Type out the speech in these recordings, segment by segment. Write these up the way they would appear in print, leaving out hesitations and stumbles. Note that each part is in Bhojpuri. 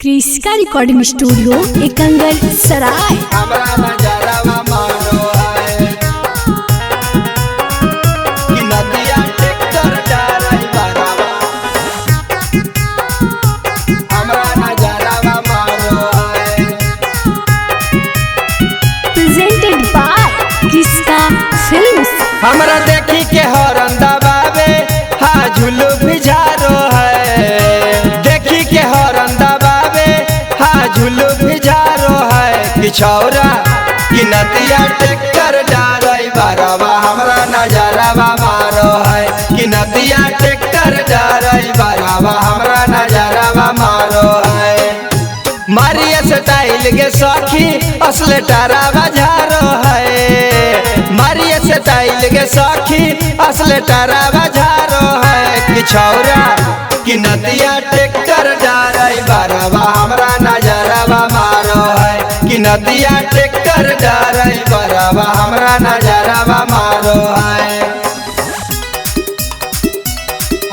क्रिस्का रिकॉर्डिंग स्टूडियो एकंगर सराय। हमरा नजरवा मारो है कि नदिया ट्रैक्टर डाराई बरावा। हमरा नजरवा मारो है प्रेजेंटेड बाय क्रिस्का फिल्म्स। हमरा देखी के हॉर्न दबावे हा झुलू भिजारो है। देखी के हॉर्न दबावे हा झुलू भिजारो है कि छौरा कि नदिया ट्रैक्टर डाराई बरावा। हमरा नजरवा मारो है कि नदिया ट्रैक्टर डाराई बरावा। हमरा नजरवा मारो है मारिया स्टाइल के सखी असले टारा बजारो है। मारिया स्टाइल के सखी असले टारा बजारो है कि छौरा कि नदिया ट्रैक्टर डाराई बरावा। हमरा नजरवा मारो है कि नदिया ट्रैक्टर डाराई बरावा। हमरा नजरवा मारो है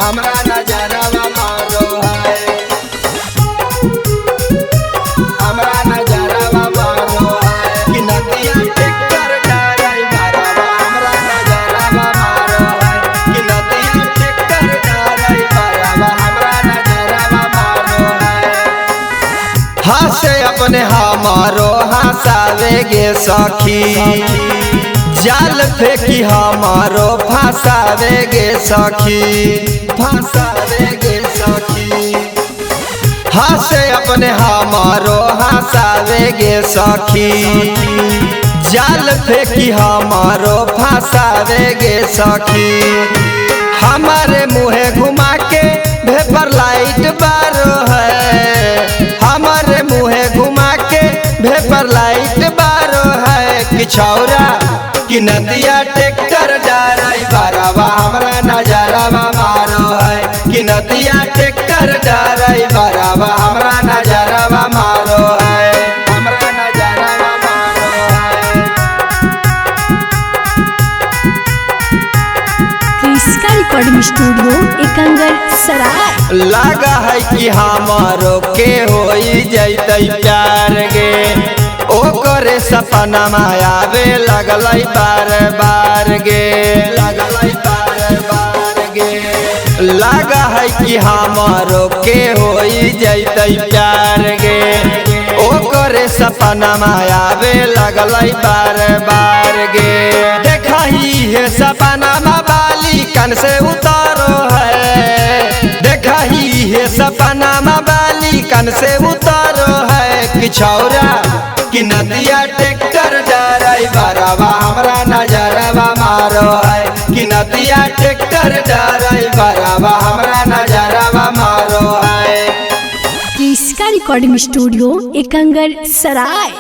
हमरा नजरवा मारो है हमरा नजरवा मारो है कि नदिया ट्रैक्टर डाराई बरावा। हमरा नजरवा मारो है कि नदिया ट्रैक्टर डाराई बरावा। हमरा नजरवा मारो है हंसे अपने हमारो हंसावेगे सखी। जाल फेंकी हमारो फंसावेगे सखी फंसावेगे सखी। हंसे अपने हमारो हंसावेगे सखी। जाल फेंकी हमारो फंसावेगे सखी। हमारे मुँहे घुमा के भेपर लाइट बारो है। हमारे मुँहे घुमा के भेपर लाइट बारो है कि छौरा कि नदिया ट्रैक्टर डाराई बरावा। हमरा नजरवा मारो है कि नदिया ट्रैक्टर डाराई बरावा। हमरा नजरवा मारो है हमरा नजरवा मारो है क्रिस्का रिकॉर्डिंग स्टूडियो एकंगर सराय। लगा है कि हमारो के होई जैतै प्यार गे। ओकरे सपना आवे लगलै बार बार गे लगलै बार बार गे। लगा है कि हमारो के होई जैतै प्यार गे। ओकरे सपना आवे लगलै बार बार गे। देखही है सपना बाली कन से उतारो है। देखही है सपना बाली कन से उतारो है कि छौरा कि नदिया ट्रैक्टर डाराई बरावा। हमरा नजरवा मारो है कि नदिया ट्रैक्टर डाराई बरावा। हमरा नजरवा मारो है क्रिस्का रिकॉर्डिंग स्टूडियो एकंगर सराय।